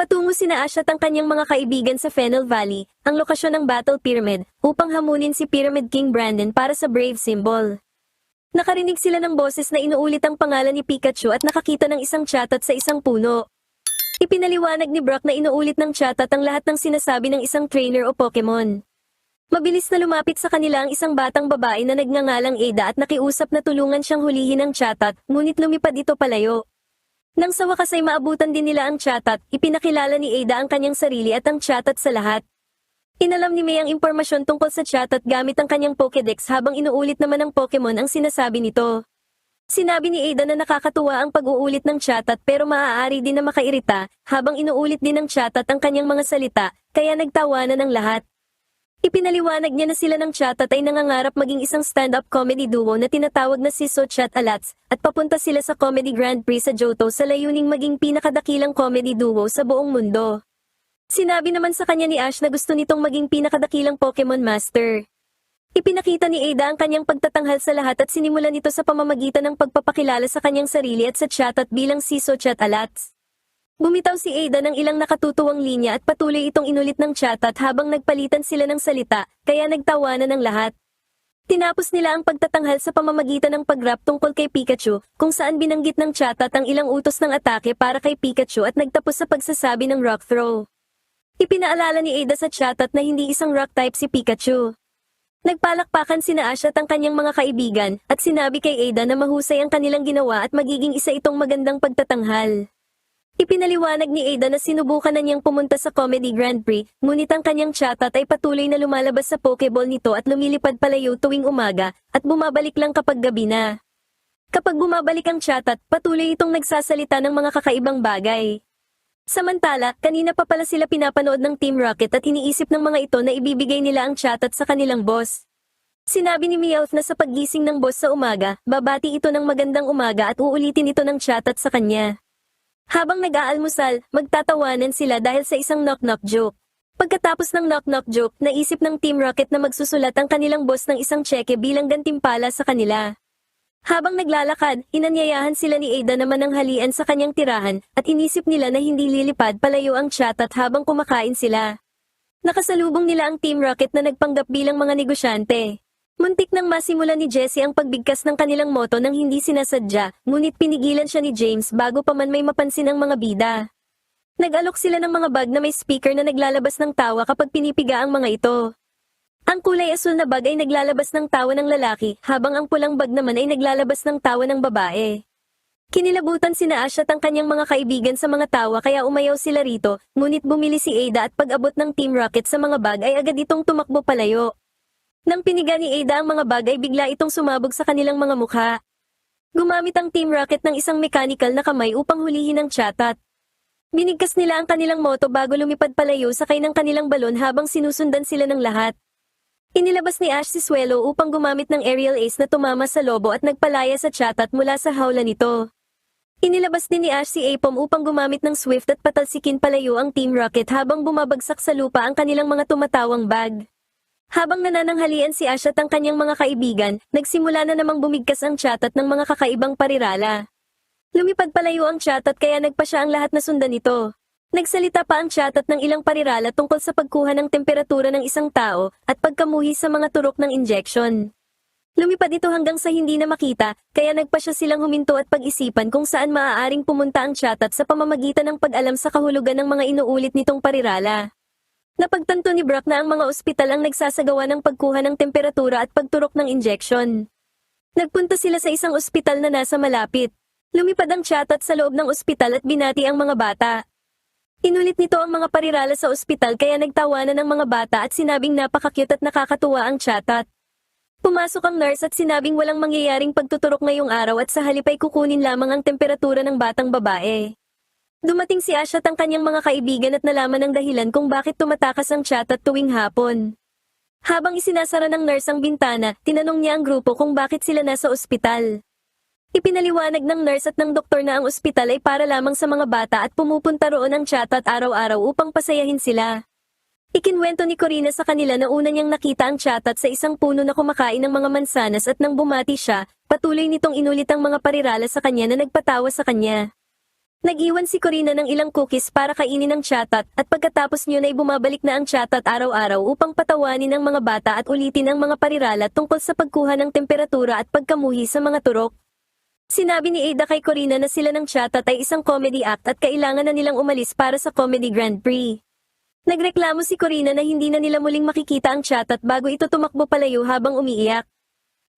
Patungo sina Ash at ang kanyang mga kaibigan sa Fennel Valley, ang lokasyon ng Battle Pyramid, upang hamunin si Pyramid King Brandon para sa Brave Symbol. Nakarinig sila ng boses na inuulit ang pangalan ni Pikachu at nakakita ng isang chatot sa isang puno. Ipinaliwanag ni Brock na inuulit ng chatot ang lahat ng sinasabi ng isang trainer o Pokemon. Mabilis na lumapit sa kanila ang isang batang babae na nagngangalang Ada at nakiusap na tulungan siyang hulihin ang chatot, ngunit lumipad ito palayo. Nang sa wakas ay maabutan din nila ang chatot, ipinakilala ni Ada ang kanyang sarili at ang chatot sa lahat. Inalam ni May ang impormasyon tungkol sa chatot gamit ang kanyang Pokédex habang inuulit naman ng Pokemon ang sinasabi nito. Sinabi ni Ada na nakakatuwa ang pag-uulit ng chatot pero maaari din na makairita habang inuulit din ng chatot ang kanyang mga salita, kaya nagtawanan ang lahat. Ipinaliwanag niya na sila ng chatot ay nangangarap maging isang stand-up comedy duo na tinatawag na si Sochat Alats, at papunta sila sa Comedy Grand Prix sa Johto sa layuning maging pinakadakilang comedy duo sa buong mundo. Sinabi naman sa kanya ni Ash na gusto nitong maging pinakadakilang Pokemon Master. Ipinakita ni Ada ang kanyang pagtatanghal sa lahat at sinimulan ito sa pamamagitan ng pagpapakilala sa kanyang sarili at sa chatot bilang si Sochat Alats. Bumitaw si Ada ng ilang nakatutuwang linya at patuloy itong inulit ng chatot habang nagpalitan sila ng salita, kaya nagtawanan ng lahat. Tinapos nila ang pagtatanghal sa pamamagitan ng pag-rap tungkol kay Pikachu, kung saan binanggit ng chatot ang ilang utos ng atake para kay Pikachu at nagtapos sa pagsasabi ng rock throw. Ipinaalala ni Ada sa chatot na hindi isang rock type si Pikachu. Nagpalakpakan sina Ash at ang kanyang mga kaibigan, at sinabi kay Ada na mahusay ang kanilang ginawa at magiging isa itong magandang pagtatanghal. Ipinaliwanag ni Ada na sinubukan na niyang pumunta sa Comedy Grand Prix, ngunit ang kanyang chatot ay patuloy na lumalabas sa Pokeball nito at lumilipad palayo tuwing umaga, at bumabalik lang kapag gabi na. Kapag bumabalik ang chatot, patuloy itong nagsasalita ng mga kakaibang bagay. Samantala, kanina pa pala sila pinapanood ng Team Rocket at iniisip ng mga ito na ibibigay nila ang chatot sa kanilang boss. Sinabi ni Meowth na sa paggising ng boss sa umaga, babati ito ng magandang umaga at uulitin ito ng chatot sa kanya. Habang nag-aalmusal, magtatawanan sila dahil sa isang knock-knock joke. Pagkatapos ng knock-knock joke, naisip ng Team Rocket na magsusulat ang kanilang boss ng isang tseke bilang gantimpala sa kanila. Habang naglalakad, inanyayahan sila ni Ada na mananghalian sa kanyang tirahan, at inisip nila na hindi lilipad palayo ang chatot habang kumakain sila. Nakasalubong nila ang Team Rocket na nagpanggap bilang mga negosyante. Muntik nang masimulan ni Jessie ang pagbigkas ng kanilang moto nang hindi sinasadya, ngunit pinigilan siya ni James bago pa man may mapansin ang mga bida. Nag-alok sila ng mga bag na may speaker na naglalabas ng tawa kapag pinipiga ang mga ito. Ang kulay asul na bag ay naglalabas ng tawa ng lalaki, habang ang pulang bag naman ay naglalabas ng tawa ng babae. Kinilabutan sina Ash at ang kanyang mga kaibigan sa mga tawa kaya umayaw sila rito, ngunit bumili si Ada at pag-abot ng Team Rocket sa mga bag ay agad itong tumakbo palayo. Nang piniga ni Ada ang mga bag ay bigla itong sumabog sa kanilang mga mukha. Gumamit ang Team Rocket ng isang mechanical na kamay upang hulihin ang chatot. Binigkas nila ang kanilang moto bago lumipad palayo sakay ng kanilang balon habang sinusundan sila ng lahat. Inilabas ni Ash si Swellow upang gumamit ng aerial ace na tumama sa lobo at nagpalaya sa chatot mula sa hawla nito. Inilabas din ni Ash si Apom upang gumamit ng Swift at patalsikin palayo ang Team Rocket habang bumabagsak sa lupa ang kanilang mga tumatawang bag. Habang nanananghalian si Ash at ang kanyang mga kaibigan, nagsimula na namang bumigkas ang chatot ng mga kakaibang parirala. Lumipad palayo ang chatot kaya nagpa siya ang lahat na sundan nito. Nagsalita pa ang chatot ng ilang parirala tungkol sa pagkuha ng temperatura ng isang tao at pagkamuhi sa mga turok ng injection. Lumipad ito hanggang sa hindi na makita, kaya nagpa siya silang huminto at pag-isipan kung saan maaaring pumunta ang chatot sa pamamagitan ng pag-alam sa kahulugan ng mga inuulit nitong parirala. Napagtanto ni Brock na ang mga ospital ang nagsasagawa ng pagkuha ng temperatura at pagturok ng injection. Nagpunta sila sa isang ospital na nasa malapit. Lumipad ang chatot sa loob ng ospital at binati ang mga bata. Inulit nito ang mga parirala sa ospital kaya nagtawanan ng mga bata at sinabing napaka-cute at nakakatuwa ang chatot. Pumasok ang nurse at sinabing walang mangyayaring pagtuturok ngayong araw at sa halip ay kukunin lamang ang temperatura ng batang babae. Dumating si Ash at ang kanyang mga kaibigan at nalaman ang dahilan kung bakit tumatakas ang chatot tuwing hapon. Habang isinasara ng nurse ang bintana, tinanong niya ang grupo kung bakit sila nasa ospital. Ipinaliwanag ng nurse at ng doktor na ang ospital ay para lamang sa mga bata at pumupunta roon ang chatot araw-araw upang pasayahin sila. Ikinwento ni Corina sa kanila na una niyang nakita ang chatot sa isang puno na kumakain ng mga mansanas at nang bumati siya, patuloy nitong inulit ang mga parirala sa kanya na nagpatawa sa kanya. Nag-iwan si Corina ng ilang cookies para kainin ng Chatot at pagkatapos niyon ay bumabalik na ang Chatot araw-araw upang patawanin ang mga bata at ulitin ang mga parirala tungkol sa pagkuha ng temperatura at pagkamuhi sa mga turok. Sinabi ni Ada kay Corina na sila ng Chatot ay isang comedy act at kailangan na nilang umalis para sa Comedy Grand Prix. Nagreklamo si Corina na hindi na nila muling makikita ang Chatot bago ito tumakbo palayo habang umiiyak.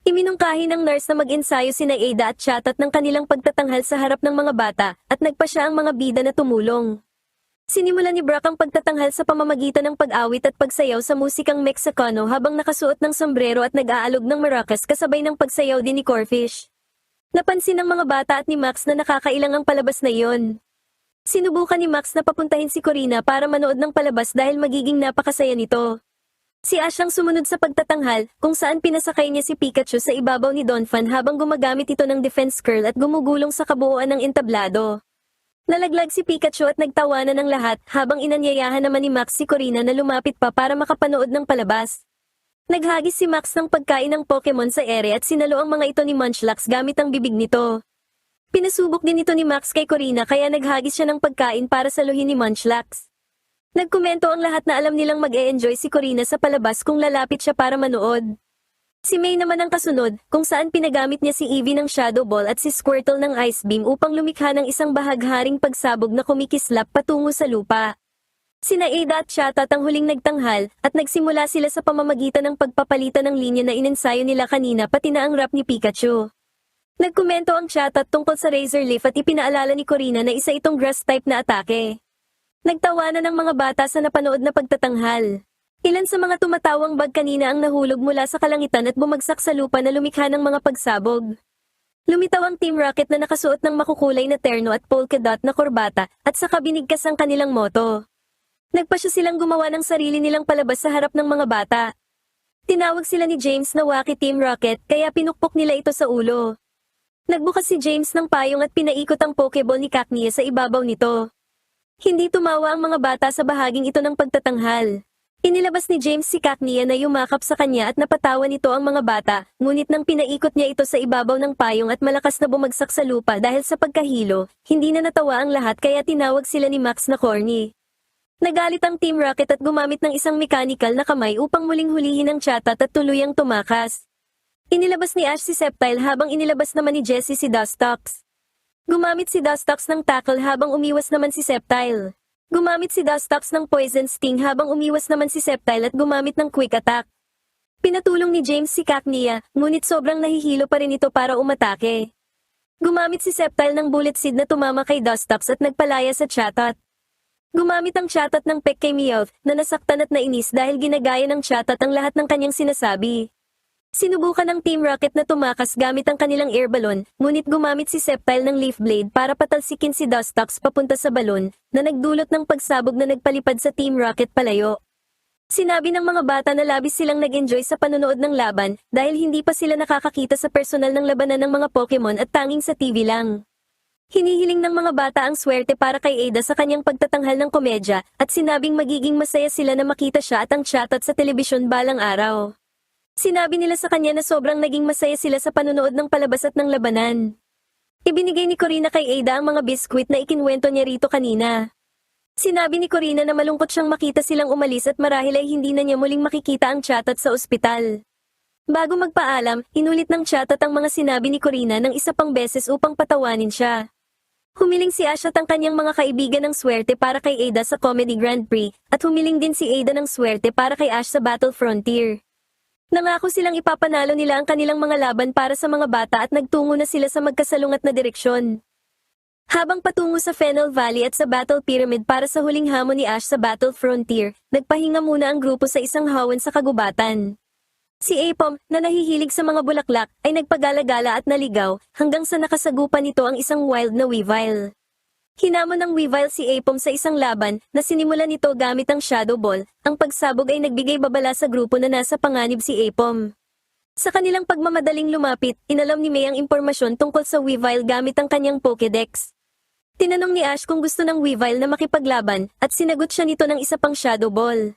Iminungkahi ng nurse na mag-ensayo sina Ada at Chatot ng kanilang pagtatanghal sa harap ng mga bata at nagpa siya ang mga bida na tumulong. Sinimulan ni Brock ang pagtatanghal sa pamamagitan ng pag-awit at pagsayaw sa musikang Mexicano habang nakasuot ng sombrero at nag-aalog ng maracas kasabay ng pagsayaw din ni Corfish. Napansin ng mga bata at ni Max na nakakailang ang palabas na iyon. Sinubukan ni Max na papuntahin si Corina para manood ng palabas dahil magiging napakasaya nito. Si Ash ang sumunod sa pagtatanghal, kung saan pinasakay niya si Pikachu sa ibabaw ni Donphan habang gumagamit ito ng defense curl at gumugulong sa kabuuan ng entablado. Nalaglag si Pikachu at nagtawanan ng lahat habang inanyayahan naman ni Max si Corina na lumapit pa para makapanood ng palabas. Naghagis si Max ng pagkain ng Pokemon sa ere at sinalo ang mga ito ni Munchlax gamit ang bibig nito. Pinasubok din ito ni Max kay Corina kaya naghagis siya ng pagkain para saluhin ni Munchlax. Nagkomento ang lahat na alam nilang mag-e-enjoy si Corina sa palabas kung lalapit siya para manood. Si May naman ang kasunod, kung saan pinagamit niya si Eevee ng Shadow Ball at si Squirtle ng Ice Beam upang lumikha ng isang bahagharing pagsabog na kumikislap patungo sa lupa. Sina Ada at Chatot ang huling nagtanghal, at nagsimula sila sa pamamagitan ng pagpapalitan ng linya na inensayo nila kanina pati na ang rap ni Pikachu. Nagkomento ang Chatot tungkol sa Razor Leaf at ipinaalala ni Corina na isa itong grass type na atake. Nagtawanan ng mga bata sa napanood na pagtatanghal. Ilan sa mga tumatawang bag kanina ang nahulog mula sa kalangitan at bumagsak sa lupa na lumikha ng mga pagsabog. Lumitaw ang Team Rocket na nakasuot ng makukulay na terno at polka dot na korbata at saka binigkas ang kanilang moto. Nagpasya silang gumawa ng sarili nilang palabas sa harap ng mga bata. Tinawag sila ni James na Wacky Team Rocket kaya pinukpok nila ito sa ulo. Nagbukas si James ng payong at pinaikot ang Pokeball ni Cacnea sa ibabaw nito. Hindi tumawa ang mga bata sa bahaging ito ng pagtatanghal. Inilabas ni James si Cacnea na yumakap sa kanya at napatawa nito ang mga bata, ngunit nang pinaikot niya ito sa ibabaw ng payong at malakas na bumagsak sa lupa dahil sa pagkahilo, hindi na natawa ang lahat kaya tinawag sila ni Max na corny. Nagalit ang Team Rocket at gumamit ng isang mechanical na kamay upang muling hulihin ang Chatot at tuluyang tumakas. Inilabas ni Ash si Sceptile habang inilabas naman ni Jessie si Dustox. Gumamit si Dustox ng tackle habang umiwas naman si Sceptile. Gumamit si Dustox ng Poison Sting habang umiwas naman si Sceptile at gumamit ng Quick Attack. Pinatulong ni James si Cacnea, ngunit sobrang nahihilo pa rin ito para umatake. Gumamit si Sceptile ng Bullet Seed na tumama kay Dustox at nagpalaya sa Chatot. Gumamit ang Chatot ng Peck kay Meowth na nasaktan at nainis dahil ginagaya ng Chatot ang lahat ng kanyang sinasabi. Sinubukan ng Team Rocket na tumakas gamit ang kanilang air balloon, ngunit gumamit si Sceptile ng Leaf Blade para patalsikin si Dustox papunta sa balon, na nagdulot ng pagsabog na nagpalipad sa Team Rocket palayo. Sinabi ng mga bata na labis silang nag-enjoy sa panonood ng laban dahil hindi pa sila nakakakita sa personal ng labanan ng mga Pokemon at tanging sa TV lang. Hinihiling ng mga bata ang swerte para kay Ada sa kanyang pagtatanghal ng komedya at sinabing magiging masaya sila na makita siya at ang Chatot sa telebisyon balang araw. Sinabi nila sa kanya na sobrang naging masaya sila sa panonood ng palabas at ng labanan. Ibinigay ni Corina kay Ada ang mga biskwit na ikinwento niya rito kanina. Sinabi ni Corina na malungkot siyang makita silang umalis at marahil ay hindi na niya muling makikita ang Chatot sa ospital. Bago magpaalam, inulit ng Chatot ang mga sinabi ni Corina ng isa pang beses upang patawanin siya. Humiling si Ash at ang kanyang mga kaibigan ng swerte para kay Ada sa Comedy Grand Prix, at humiling din si Ada ng swerte para kay Ash sa Battle Frontier. Nangako silang ipapanalo nila ang kanilang mga laban para sa mga bata at nagtungo na sila sa magkasalungat na direksyon. Habang patungo sa Fennel Valley at sa Battle Pyramid para sa huling hamon ni Ash sa Battle Frontier, nagpahinga muna ang grupo sa isang hawan sa kagubatan. Si Aipom, na nahihilig sa mga bulaklak, ay nagpagala-gala at naligaw, hanggang sa nakasagupan nito ang isang wild na Weavile. Hinamon ng Weavile si Aipom sa isang laban, na sinimulan nito gamit ang Shadow Ball. Ang pagsabog ay nagbigay babala sa grupo na nasa panganib si Aipom. Sa kanilang pagmamadaling lumapit, inalam ni May ang impormasyon tungkol sa Weavile gamit ang kanyang Pokédex. Tinanong ni Ash kung gusto ng Weavile na makipaglaban, at sinagot siya nito ng isa pang Shadow Ball.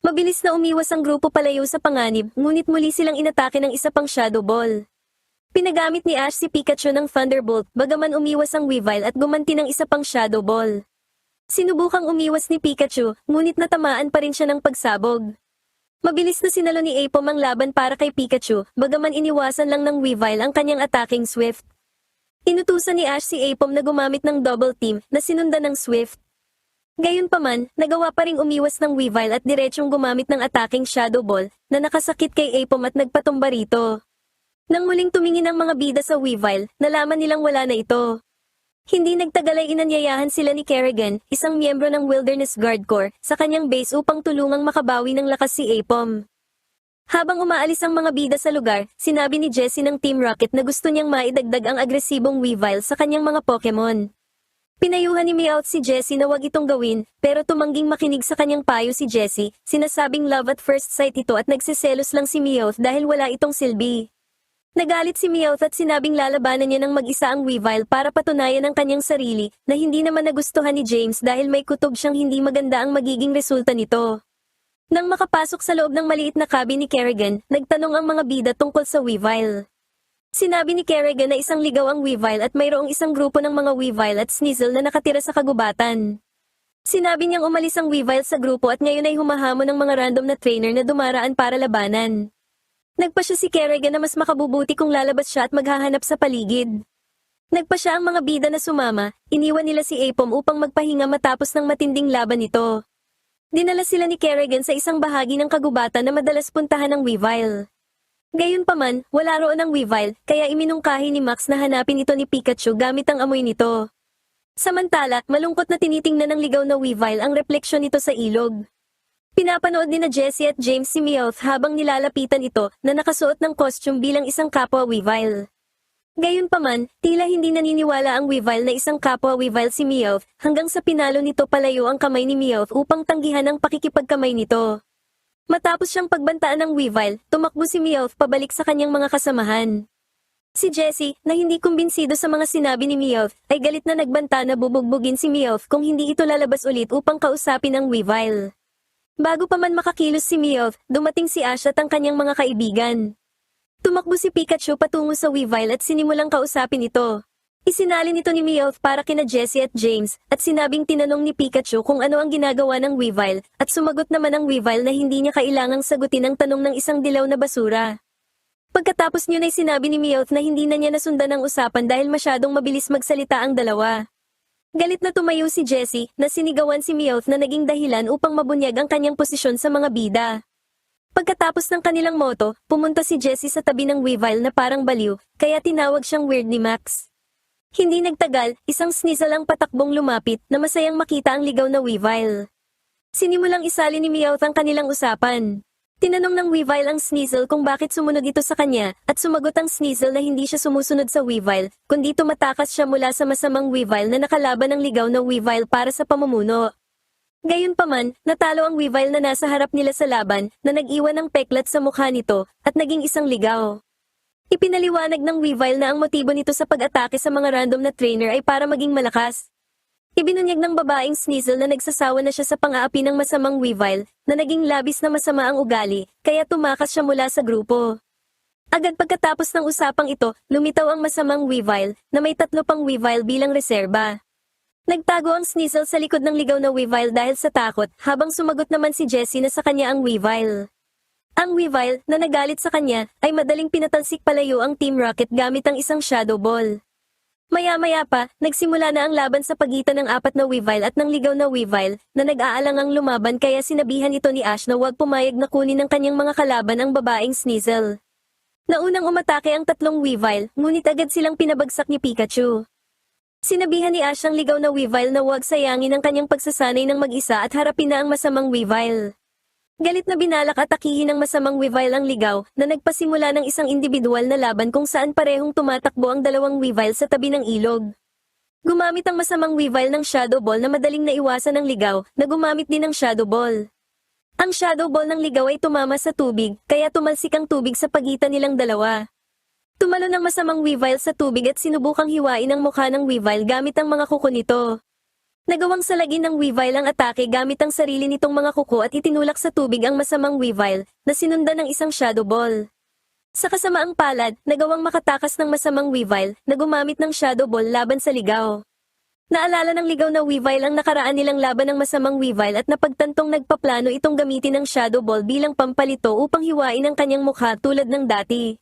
Mabilis na umiwas ang grupo palayo sa panganib, ngunit muli silang inatake ng isa pang Shadow Ball. Pinagamit ni Ash si Pikachu ng Thunderbolt bagaman umiwas ang Weavile at gumanti ng isa pang Shadow Ball. Sinubukang umiwas ni Pikachu, ngunit natamaan pa rin siya ng pagsabog. Mabilis na sinalo ni Apom ang laban para kay Pikachu, bagaman iniwasan lang ng Weavile ang kanyang attacking Swift. Inutusan ni Ash si Apom na gumamit ng double team na sinundan ng Swift. Gayunpaman, nagawa pa ring umiwas ng Weavile at diretsyong gumamit ng attacking Shadow Ball na nakasakit kay Apom at nagpatumba rito. Nang muling tumingin ang mga bida sa Weavile, nalaman nilang wala na ito. Hindi nagtagal ay inanyayahan sila ni Kerrigan, isang miyembro ng Wilderness Guard Corps, sa kanyang base upang tulungang makabawi ng lakas si Apom. Habang umaalis ang mga bida sa lugar, sinabi ni Jessie ng Team Rocket na gusto niyang maidagdag ang agresibong Weavile sa kanyang mga Pokemon. Pinayuhan ni Meowth si Jessie na wag itong gawin, pero tumangging makinig sa kanyang payo si Jessie, sinasabing love at first sight ito at nagsiselos lang si Meowth dahil wala itong silbi. Nagalit si Meowth at sinabing lalabanan niya ng mag-isa ang Weavile para patunayan ang kanyang sarili na hindi naman nagustuhan ni James dahil may kutob siyang hindi maganda ang magiging resulta nito. Nang makapasok sa loob ng maliit na cabin ni Kerrigan, nagtanong ang mga bida tungkol sa Weavile. Sinabi ni Kerrigan na isang ligaw ang Weavile at mayroong isang grupo ng mga Weavile at Sneasel na nakatira sa kagubatan. Sinabi niyang umalis ang Weavile sa grupo at ngayon ay humahamon ng mga random na trainer na dumaraan para labanan. Nagpa siya si Kerrigan na mas makabubuti kung lalabas siya at maghahanap sa paligid. Nagpa siya ang mga bida na sumama, iniwan nila si Apom upang magpahinga matapos ng matinding laban nito. Dinala sila ni Kerrigan sa isang bahagi ng kagubatan na madalas puntahan ng Weavile. Gayunpaman, wala roon ang Weavile, kaya iminungkahi ni Max na hanapin ito ni Pikachu gamit ang amoy nito. Samantala, malungkot na tinitingnan ng ligaw na Weavile ang refleksyon nito sa ilog. Pinapanood ni na Jessie at James si Meowth habang nilalapitan ito na nakasuot ng costume bilang isang kapwa Weavile. Gayunpaman, tila hindi naniniwala ang Weavile na isang kapwa Weavile si Meowth hanggang sa pinalo nito palayo ang kamay ni Meowth upang tanggihan ang pakikipagkamay nito. Matapos siyang pagbantaan ng Weavile, tumakbo si Meowth pabalik sa kanyang mga kasamahan. Si Jessie, na hindi kumbinsido sa mga sinabi ni Meowth, ay galit na nagbanta na bubugbugin si Meowth kung hindi ito lalabas ulit upang kausapin ang Weavile. Bago pa man makakilos si Meowth, dumating si Ash at ang kanyang mga kaibigan. Tumakbo si Pikachu patungo sa Weavile at sinimulang kausapin ito. Isinalin ito ni Meowth para kina Jessie at James, at sinabing tinanong ni Pikachu kung ano ang ginagawa ng Weavile, at sumagot naman ang Weavile na hindi niya kailangang sagutin ang tanong ng isang dilaw na basura. Pagkatapos niyo ay sinabi ni Meowth na hindi na niya nasundan ang usapan dahil masyadong mabilis magsalita ang dalawa. Galit na tumayo si Jessie na sinigawan si Meowth na naging dahilan upang mabunyag ang kanyang posisyon sa mga bida. Pagkatapos ng kanilang moto, pumunta si Jessie sa tabi ng Weavile na parang baliw, kaya tinawag siyang weird ni Max. Hindi nagtagal, isang Sneasel ang patakbong lumapit na masayang makita ang ligaw na Weavile. Sinimulang isali ni Meowth ang kanilang usapan. Tinanong ng Weavile ang Sneasel kung bakit sumunod ito sa kanya, at sumagot ang Sneasel na hindi siya sumusunod sa Weavile, kundi tumatakas siya mula sa masamang Weavile na nakalaban ng ligaw na Weavile para sa pamumuno. Gayunpaman, natalo ang Weavile na nasa harap nila sa laban, na nag-iwan ng peklat sa mukha nito, at naging isang ligaw. Ipinaliwanag ng Weavile na ang motibo nito sa pag-atake sa mga random na trainer ay para maging malakas. Ibinunyag ng babaeng Sneasel na nagsasawa na siya sa pang-aapi ng masamang Weavile, na naging labis na masama ang ugali, kaya tumakas siya mula sa grupo. Agad pagkatapos ng usapang ito, lumitaw ang masamang Weavile, na may 3 pang Weavile bilang reserba. Nagtago ang Sneasel sa likod ng ligaw na Weavile dahil sa takot, habang sumagot naman si Jessie na sa kanya ang Weavile. Ang Weavile, na nagalit sa kanya, ay madaling pinatalsik palayo ang Team Rocket gamit ang isang Shadow Ball. Maya-maya pa, nagsimula na ang laban sa pagitan ng 4 na Weavile at ng ligaw na Weavile, na nag-aalangang lumaban kaya sinabihan ito ni Ash na huwag pumayag na kunin ng kanyang mga kalaban ang babaeng Sneasel. Naunang umatake ang 3 Weavile, ngunit agad silang pinabagsak ni Pikachu. Sinabihan ni Ash ang ligaw na Weavile na huwag sayangin ang kanyang pagsasanay ng mag-isa at harapin na ang masamang Weavile. Galit na binalak at akihin ng masamang Weavile ang ligaw, na nagpasimula ng isang individual na laban kung saan parehong tumatakbo ang 2 Weavile sa tabi ng ilog. Gumamit ang masamang Weavile ng Shadow Ball na madaling naiwasan ng ligaw, na gumamit din ng Shadow Ball. Ang Shadow Ball ng ligaw ay tumama sa tubig, kaya tumalsik ang tubig sa pagitan nilang dalawa. Tumalon ang masamang Weavile sa tubig at sinubukang hiwain ang mukha ng Weavile gamit ang mga kuko nito. Nagawang salagin ng Weavile ang atake gamit ang sarili nitong mga kuko at itinulak sa tubig ang masamang Weavile, na sinundan ng isang Shadow Ball. Sa kasamaang palad, nagawang makatakas ng masamang Weavile na gumamit ng Shadow Ball laban sa ligaw. Naalala ng ligaw na Weavile ang nakaraan nilang laban ng masamang Weavile at napagtantong nagpaplano itong gamitin ng Shadow Ball bilang pampalito upang hiwain ang kanyang mukha tulad ng dati.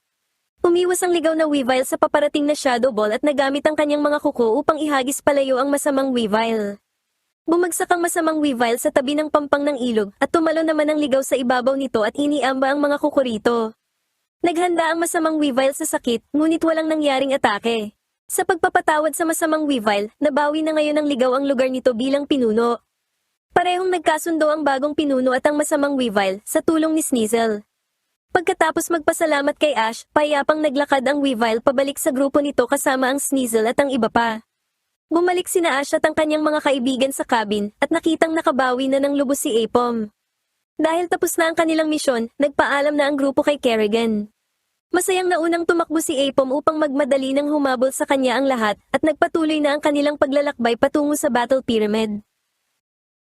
Umiwas ang ligaw na Weavile sa paparating na Shadow Ball at nagamit ang kanyang mga kuko upang ihagis palayo ang masamang Weavile. Bumagsak ang masamang Weavile sa tabi ng pampang ng ilog at tumalo naman ang ligaw sa ibabaw nito at iniamba ang mga kuko rito. Naghanda ang masamang Weavile sa sakit, ngunit walang nangyaring atake. Sa pagpapatawad sa masamang Weavile, nabawi na ngayon ng ligaw ang lugar nito bilang pinuno. Parehong nagkasundo ang bagong pinuno at ang masamang Weavile sa tulong ni Sneasel. Pagkatapos magpasalamat kay Ash, payapang naglakad ang Weavile pabalik sa grupo nito kasama ang Sneasel at ang iba pa. Bumalik sina Ash at ang kanyang mga kaibigan sa cabin at nakitang nakabawi na ng lubos si Apom. Dahil tapos na ang kanilang misyon, nagpaalam na ang grupo kay Kerrigan. Masayang naunang tumakbo si Apom upang magmadali ng humabol sa kanya ang lahat at nagpatuloy na ang kanilang paglalakbay patungo sa Battle Pyramid.